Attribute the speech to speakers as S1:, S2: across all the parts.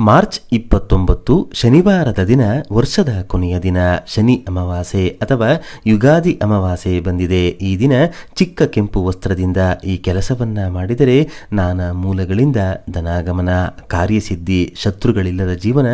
S1: March 29 ಶನಿವಾರದ ದಿನ, ವರ್ಷದ ಕೊನೆಯ ದಿನ, ಶನಿ ಅಮಾವಾಸ್ಯೆ ಅಥವಾ ಯುಗಾದಿ ಅಮಾವಾಸ್ಯೆ ಬಂದಿದೆ. ಈ ದಿನ ಚಿಕ್ಕ ಕೆಂಪು ವಸ್ತ್ರದಿಂದ ಈ ಕೆಲಸವನ್ನ ಮಾಡಿದರೆ ನಾನಾ ಮೂಲಗಳಿಂದ ಧನಾಗಮನ, ಕಾರ್ಯಸಿದ್ಧಿ, ಶತ್ರುಗಳಿಲ್ಲದ ಜೀವನ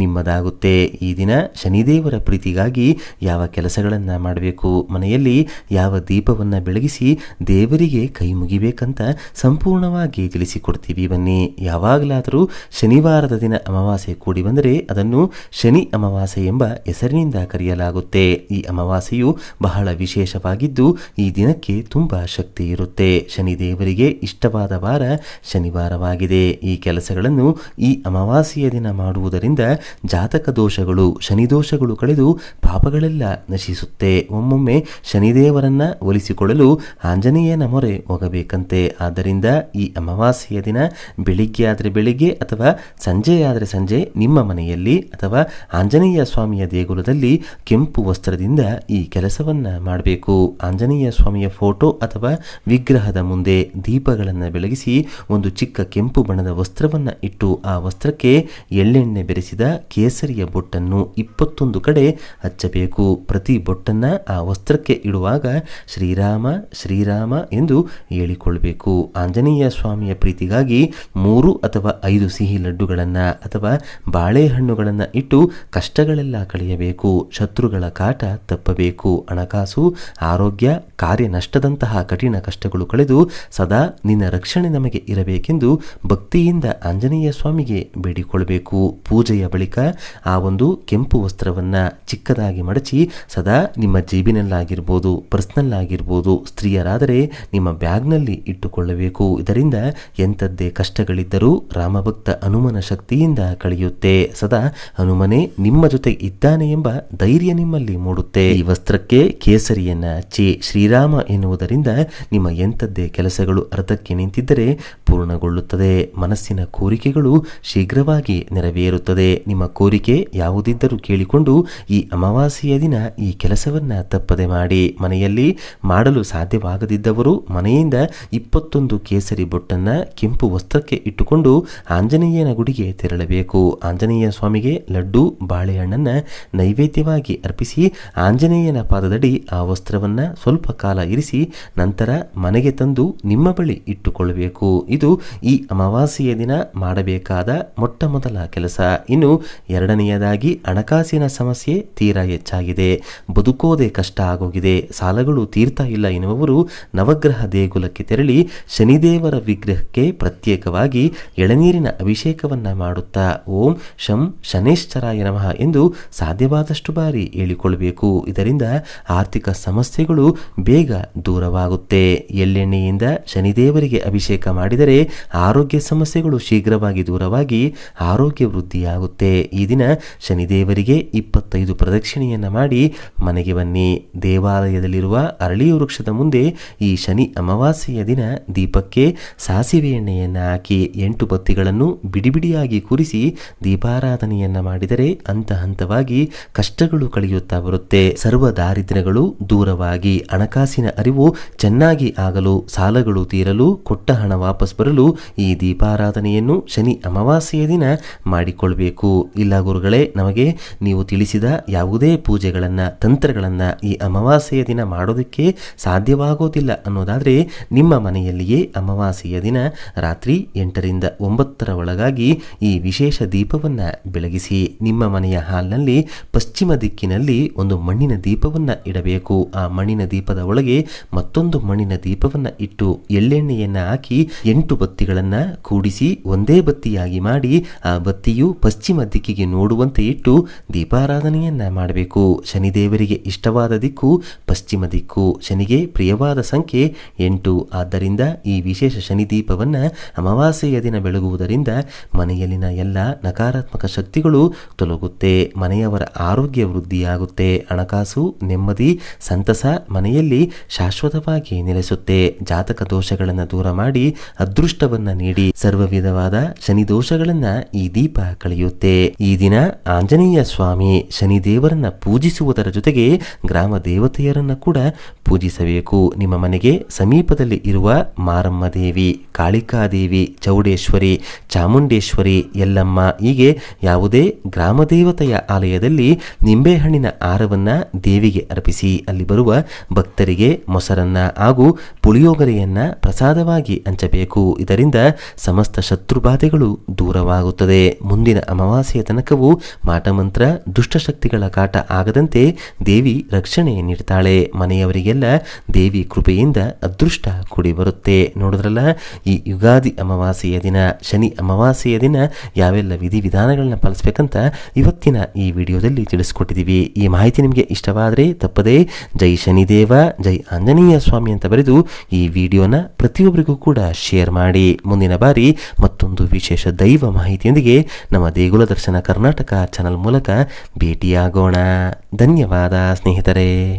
S1: ನಿಮ್ಮದಾಗುತ್ತೆ. ಈ ದಿನ ಶನಿದೇವರ ಪ್ರೀತಿಗಾಗಿ ಯಾವ ಕೆಲಸಗಳನ್ನು ಮಾಡಬೇಕು, ಮನೆಯಲ್ಲಿ ಯಾವ ದೀಪವನ್ನು ಬೆಳಗಿಸಿ ದೇವರಿಗೆ ಕೈ ಮುಗಿಬೇಕಂತ ಸಂಪೂರ್ಣವಾಗಿ ತಿಳಿಸಿಕೊಡ್ತೀವಿ. ಬನ್ನಿ. ಯಾವಾಗಲಾದರೂ ಶನಿವಾರದ ದಿನ ಅಮಾವಾಸ್ಯೆ ಕೂಡಿ ಬಂದರೆ ಅದನ್ನು ಶನಿ ಅಮಾವಾಸ್ಯೆ ಎಂಬ ಹೆಸರಿನಿಂದ ಕರೆಯಲಾಗುತ್ತೆ. ಈ ಅಮಾವಾಸ್ಯೆಯು ಬಹಳ ವಿಶೇಷವಾಗಿದ್ದು ಈ ದಿನಕ್ಕೆ ತುಂಬಾ ಶಕ್ತಿ ಇರುತ್ತೆ. ಶನಿದೇವರಿಗೆ ಇಷ್ಟವಾದ ವಾರ ಶನಿವಾರವಾಗಿದೆ. ಈ ಕೆಲಸಗಳನ್ನು ಈ ಅಮಾವಾಸ್ಯೆಯ ದಿನ ಮಾಡುವುದರಿಂದ ಜಾತಕ ದೋಷಗಳು, ಶನಿ ದೋಷಗಳು ಕಳೆದು ಪಾಪಗಳೆಲ್ಲ ನಶಿಸುತ್ತೆ. ಒಮ್ಮೊಮ್ಮೆ ಶನಿದೇವರನ್ನ ಒಲಿಸಿಕೊಳ್ಳಲು ಆಂಜನೇಯನ ಮೊರೆ ಹೋಗಬೇಕಂತೆ. ಆದ್ದರಿಂದ ಈ ಅಮಾವಾಸ್ಯೆಯ ದಿನ ಬೆಳಿಗ್ಗೆ ಆದರೆ ಬೆಳಿಗ್ಗೆ ಅಥವಾ ಸಂಜೆ ಆದರೆ ಸಂಜೆ ನಿಮ್ಮ ಮನೆಯಲ್ಲಿ ಅಥವಾ ಆಂಜನೇಯ ಸ್ವಾಮಿಯ ದೇಗುಲದಲ್ಲಿ ಕೆಂಪು ವಸ್ತ್ರದಿಂದ ಈ ಕೆಲಸವನ್ನ ಮಾಡಬೇಕು. ಆಂಜನೇಯ ಸ್ವಾಮಿಯ ಫೋಟೋ ಅಥವಾ ವಿಗ್ರಹದ ಮುಂದೆ ದೀಪಗಳನ್ನು ಬೆಳಗಿಸಿ ಒಂದು ಚಿಕ್ಕ ಕೆಂಪು ಬಣ್ಣದ ವಸ್ತ್ರವನ್ನು ಇಟ್ಟು ಆ ವಸ್ತ್ರಕ್ಕೆ ಎಳ್ಳೆಣ್ಣೆ ಬೆರೆಸಿದ ಕೇಸರಿಯ ಬೊಟ್ಟನ್ನು 21 ಕಡೆ ಹಚ್ಚಬೇಕು. ಪ್ರತಿ ಬೊಟ್ಟನ್ನ ಆ ವಸ್ತ್ರಕ್ಕೆ ಇಡುವಾಗ ಶ್ರೀರಾಮ ಶ್ರೀರಾಮ ಎಂದು ಹೇಳಿಕೊಳ್ಬೇಕು. ಆಂಜನೇಯ ಸ್ವಾಮಿಯ ಪ್ರೀತಿಗಾಗಿ 3 ಅಥವಾ 5 ಸಿಹಿ ಲಡ್ಡುಗಳನ್ನು ಅಥವಾ ಬಾಳೆಹಣ್ಣುಗಳನ್ನು ಇಟ್ಟು ಕಷ್ಟಗಳೆಲ್ಲ ಕಳೆಯಬೇಕು. ಶತ್ರುಗಳ ಕಾಟ ತಪ್ಪಬೇಕು. ಹಣಕಾಸು, ಆರೋಗ್ಯ, ಕಾರ್ಯ ನಷ್ಟದಂತಹ ಕಠಿಣ ಕಷ್ಟಗಳು ಕಳೆದು ಸದಾ ನಿನ್ನ ರಕ್ಷಣೆ ನಮಗೆ ಇರಬೇಕೆಂದು ಭಕ್ತಿಯಿಂದ ಆಂಜನೇಯ ಸ್ವಾಮಿಗೆ ಬೇಡಿಕೊಳ್ಳಬೇಕು. ಪೂಜೆಯ ಬಳಿಕ ಆ ಒಂದು ಕೆಂಪು ವಸ್ತ್ರವನ್ನ ಚಿಕ್ಕದಾಗಿ ಮಡಚಿ ಸದಾ ನಿಮ್ಮ ಜೇಬಿನಲ್ಲಾಗಿರ್ಬೋದು, ಪರ್ಸ್ನಲ್ಲಾಗಿರ್ಬೋದು, ಸ್ತ್ರೀಯರಾದರೆ ನಿಮ್ಮ ಬ್ಯಾಗ್ನಲ್ಲಿ ಇಟ್ಟುಕೊಳ್ಳಬೇಕು. ಇದರಿಂದ ಎಂಥದ್ದೇ ಕಷ್ಟಗಳಿದ್ದರೂ ರಾಮಭಕ್ತ ಹನುಮನ ಶಕ್ತಿಯಿಂದ ಕಳೆಯುತ್ತೆ. ಸದಾ ಹನುಮನೇ ನಿಮ್ಮ ಜೊತೆ ಇದ್ದಾನೆ ಎಂಬ ಧೈರ್ಯ ನಿಮ್ಮಲ್ಲಿ ಮೂಡುತ್ತೆ. ಈ ವಸ್ತ್ರಕ್ಕೆ ಕೇಸರಿಯನ್ನ ಹಚ್ಚಿ ಶ್ರೀರಾಮ ಎನ್ನುವುದರಿಂದ ನಿಮ್ಮ ಎಂಥದ್ದೇ ಕೆಲಸಗಳು ಅರ್ಧಕ್ಕೆ ನಿಂತಿದ್ದರೆ ಪೂರ್ಣಗೊಳ್ಳುತ್ತದೆ. ಮನಸ್ಸಿನ ಕೋರಿಕೆಗಳು ಶೀಘ್ರವಾಗಿ ನೆರವೇರುತ್ತದೆ. ನಿಮ್ಮ ಕೋರಿಕೆ ಯಾವುದಿದ್ದರೂ ಕೇಳಿಕೊಂಡು ಈ ಅಮಾವಾಸ್ಯೆಯ ದಿನ ಈ ಕೆಲಸವನ್ನ ತಪ್ಪದೆ ಮಾಡಿ. ಮನೆಯಲ್ಲಿ ಮಾಡಲು ಸಾಧ್ಯವಾಗದಿದ್ದವರು ಮನೆಯಿಂದ 21 ಕೇಸರಿ ಬೊಟ್ಟನ್ನ ಕೆಂಪು ವಸ್ತ್ರಕ್ಕೆ ಇಟ್ಟುಕೊಂಡು ಆಂಜನೇಯನ ಗುಡಿಗೆ ತೆರಳಬೇಕು. ಆಂಜನೇಯ ಸ್ವಾಮಿಗೆ ಲಡ್ಡು, ಬಾಳೆಹಣ್ಣನ್ನ ನೈವೇದ್ಯವಾಗಿ ಅರ್ಪಿಸಿ ಆಂಜನೇಯನ ಪಾದದಡಿ ಆ ವಸ್ತ್ರವನ್ನ ಸ್ವಲ್ಪ ಕಾಲ ಇರಿಸಿ ನಂತರ ಮನೆಗೆ ತಂದು ನಿಮ್ಮ ಬಳಿ ಇಟ್ಟುಕೊಳ್ಳಬೇಕು. ಇದು ಈ ಅಮಾವಾಸ್ಯೆಯ ದಿನ ಮಾಡಬೇಕಾದ ಮೊಟ್ಟ ಮೊದಲ ಕೆಲಸ. ಇನ್ನು ಎರಡನೆಯದಾಗಿ, ಹಣಕಾಸಿನ ಸಮಸ್ಯೆ ತೀರಾ ಹೆಚ್ಚಾಗಿದೆ, ಬದುಕೋದೇ ಕಷ್ಟ ಆಗೋಗಿದೆ, ಸಾಲಗಳು ತೀರ್ತಾ ಇಲ್ಲ ಎನ್ನುವವರು ನವಗ್ರಹ ದೇಗುಲಕ್ಕೆ ತೆರಳಿ ಶನಿದೇವರ ವಿಗ್ರಹಕ್ಕೆ ಪ್ರತ್ಯೇಕವಾಗಿ ಎಳನೀರಿನ ಅಭಿಷೇಕವನ್ನ ಮಾಡುತ್ತಾ ಓಂ ಶಂ ಶನೇಶ್ಚರಾಯ ನಮಃ ಎಂದು ಸಾಧ್ಯವಾದಷ್ಟು ಬಾರಿ ಹೇಳಿಕೊಳ್ಳಬೇಕು. ಇದರಿಂದ ಆರ್ಥಿಕ ಸಮಸ್ಯೆಗಳು ಬೇಗ ದೂರವಾಗುತ್ತೆ. ಎಳ್ಳೆಣ್ಣೆಯಿಂದ ಶನಿದೇವರಿಗೆ ಅಭಿಷೇಕ ಮಾಡಿದರೆ ಆರೋಗ್ಯ ಸಮಸ್ಯೆಗಳು ಶೀಘ್ರವಾಗಿ ದೂರವಾಗಿ ಆರೋಗ್ಯ ವೃದ್ಧಿಯಾಗುತ್ತೆ. ಈ ದಿನ ಶನಿದೇವರಿಗೆ 25 ಪ್ರದಕ್ಷಿಣೆಯನ್ನ ಮಾಡಿ ಮನೆಗೆ ಬನ್ನಿ. ದೇವಾಲಯದಲ್ಲಿರುವ ಅರಳಿ ವೃಕ್ಷದ ಮುಂದೆ ಈ ಶನಿ ಅಮಾವಾಸ್ಯೆಯ ದಿನ ದೀಪಕ್ಕೆ ಸಾಸಿವೆ ಎಣ್ಣೆಯನ್ನ ಹಾಕಿ 8 ಬತ್ತಿಗಳನ್ನು ಬಿಡಿಬಿಡಿಯಾಗಿ ಕೂರಿಸಿ ದೀಪಾರಾಧನೆಯನ್ನ ಮಾಡಿದರೆ ಹಂತ ಹಂತವಾಗಿ ಕಷ್ಟಗಳು ಕಳೆಯುತ್ತಾ ಬರುತ್ತೆ. ಸರ್ವ ದಾರಿದ್ರ್ಯಗಳು ದೂರವಾಗಿ ಹಣಕಾಸಿನ ಅರಿವು ಚೆನ್ನಾಗಿ ಆಗಲು, ಸಾಲಗಳು ತೀರಲು, ಕೊಟ್ಟ ಹಣ ವಾಪಸ್ ಬರಲು ಈ ದೀಪಾರಾಧನೆಯನ್ನು ಶನಿ ಅಮಾವಾಸ್ಯೆಯ ದಿನ ಮಾಡಿಕೊಳ್ಬೇಕು. ಇಲ್ಲ ಗುರುಗಳೇ, ನಮಗೆ ನೀವು ತಿಳಿಸಿದ ಯಾವುದೇ ಪೂಜೆಗಳನ್ನ, ತಂತ್ರಗಳನ್ನ ಈ ಅಮಾವಾಸ್ಯೆಯ ದಿನ ಮಾಡೋದಕ್ಕೆ ಸಾಧ್ಯವಾಗೋದಿಲ್ಲ ಅನ್ನೋದಾದ್ರೆ ನಿಮ್ಮ ಮನೆಯಲ್ಲಿಯೇ ಅಮಾವಾಸ್ಯೆಯ ದಿನ ರಾತ್ರಿ 8 ರಿಂದ 9 ಒಳಗಾಗಿ ಈ ವಿಶೇಷ ದೀಪವನ್ನ ಬೆಳಗಿಸಿ ನಿಮ್ಮ ಮನೆಯ ಹಾಲ್ನಲ್ಲಿ ಪಶ್ಚಿಮ ದಿಕ್ಕಿನಲ್ಲಿ ಒಂದು ಮಣ್ಣಿನ ದೀಪವನ್ನ ಇಡಬೇಕು. ಆ ಮಣ್ಣಿನ ದೀಪದ ಒಳಗೆ ಮತ್ತೊಂದು ಮಣ್ಣಿನ ದೀಪವನ್ನ ಇಟ್ಟು ಎಳ್ಳೆಣ್ಣೆಯನ್ನ ಹಾಕಿ 8 ಬತ್ತಿಗಳನ್ನ ಕೂಡಿಸಿ ಒಂದೇ ಬತ್ತಿಯಾಗಿ ಮಾಡಿ ಆ ಬತ್ತಿಯು ಪಶ್ಚಿಮ ದಿಕ್ಕಿಗೆ ನೋಡುವಂತೆ ಇಟ್ಟು ದೀಪಾರಾಧನೆಯನ್ನ ಮಾಡಬೇಕು. ಶನಿದೇವರಿಗೆ ಇಷ್ಟವಾದ ದಿಕ್ಕು ಪಶ್ಚಿಮ ದಿಕ್ಕು, ಶನಿಗೆ ಪ್ರಿಯವಾದ ಸಂಖ್ಯೆ 8. ಆದ್ದರಿಂದ ಈ ವಿಶೇಷ ಶನಿ ದೀಪವನ್ನ ಅಮಾವಾಸ್ಯೆಯ ದಿನ ಬೆಳಗುವುದರಿಂದ ಮನೆಯಲ್ಲಿನ ಎಲ್ಲ ನಕಾರಾತ್ಮಕ ಶಕ್ತಿಗಳು ತೊಲಗುತ್ತೆ. ಮನೆಯವರ ಆರೋಗ್ಯ ವೃದ್ಧಿಯಾಗುತ್ತೆ. ಹಣಕಾಸು, ನೆಮ್ಮದಿ, ಸಂತಸ ಮನೆಯಲ್ಲಿ ಶಾಶ್ವತವಾಗಿ ನೆಲೆಸುತ್ತೆ. ಜಾತಕ ದೋಷಗಳನ್ನು ದೂರ ಮಾಡಿ ಅದೃಷ್ಟವನ್ನ ನೀಡಿ ಸರ್ವ ವಿಧವಾದ ಶನಿ ದೋಷಗಳನ್ನ ಈ ದೀಪ ಕಳೆಯುತ್ತೆ. ಈ ದಿನ ಆಂಜನೇಯ ಸ್ವಾಮಿ ಶನಿದೇವರನ್ನ ಪೂಜಿಸುವುದರ ಜೊತೆಗೆ ಗ್ರಾಮ ದೇವತೆಯರನ್ನ ಕೂಡ ಪೂಜಿಸಬೇಕು. ನಿಮ್ಮ ಮನೆಗೆ ಸಮೀಪದಲ್ಲಿ ಇರುವ ಮಾರಮ್ಮ ದೇವಿ, ಕಾಳಿಕಾದೇವಿ, ಚೌಡೇಶ್ವರಿ, ಚಾಮುಂಡೇಶ್ವರಿ ಎಲ್ಲಮ್ಮ ಹೀಗೆ ಯಾವುದೇ ಗ್ರಾಮ ದೇವತೆಯ ಆಲಯದಲ್ಲಿ ನಿಂಬೆಹಣ್ಣಿನ ಆರವನ್ನು ದೇವಿಗೆ ಅರ್ಪಿಸಿ ಅಲ್ಲಿ ಬರುವ ಭಕ್ತರಿಗೆ ಮೊಸರನ್ನ ಹಾಗೂ ಪುಳಿಯೋಗರೆಯನ್ನ ಪ್ರಸಾದವಾಗಿ ಹಂಚಬೇಕು. ಇದರಿಂದ ಸಮಸ್ತ ಶತ್ರುಬಾಧೆಗಳು ದೂರವಾಗುತ್ತದೆ. ಮುಂದಿನ ಅಮಾವಾಸ್ಯೆಯ ತನಕವೂ ಮಾಟಮಂತ್ರ ದುಷ್ಟಶಕ್ತಿಗಳ ಕಾಟ ಆಗದಂತೆ ದೇವಿ ರಕ್ಷಣೆ ನೀಡ್ತಾಳೆ. ಮನೆಯವರಿಗೆಲ್ಲ ದೇವಿ ಕೃಪೆಯಿಂದ ಅದೃಷ್ಟ ಕೂಡಿ ಬರುತ್ತೆ. ನೋಡಿದ್ರಲ್ಲ, ಈ ಯುಗಾದಿ ಅಮಾವಾಸ್ಯೆಯ ದಿನ, ಶನಿ ಅಮಾವಾಸ್ಯೆಯ ದಿನ ಯಾವೆಲ್ಲ ವಿಧಿವಿಧಾನಗಳನ್ನ ಪಾಲಿಸಬೇಕಂತ ಇವತ್ತಿನ ಈ ವಿಡಿಯೋದಲ್ಲಿ ತಿಳಿಸ್ಕೊಟ್ಟಿದ್ದೀವಿ. ಈ ಮಾಹಿತಿ ನಿಮಗೆ ಇಷ್ಟವಾದರೆ ತಪ್ಪದೇ ಜೈ ಶನಿದೇವ, ಜೈ ಆಂಜನೇಯ ಸ್ವಾಮಿ ಅಂತ ಬರೆದು ಈ ವಿಡಿಯೋನ ಪ್ರತಿಯೊಬ್ಬರಿಗೂ ಕೂಡ ಶೇರ್ ಮಾಡಿ. ಮುಂದಿನ ಬಾರಿ ಮತ್ತೊಂದು ವಿಶೇಷ ದೈವ ಮಾಹಿತಿಯೊಂದಿಗೆ ನಮ್ಮ ದೇಗುಲ ದರ್ಶನ ಕರ್ನಾಟಕ ಚಾನಲ್ ಮೂಲಕ ಭೇಟಿಯಾಗೋಣ. ಧನ್ಯವಾದ ಸ್ನೇಹಿತರೆ.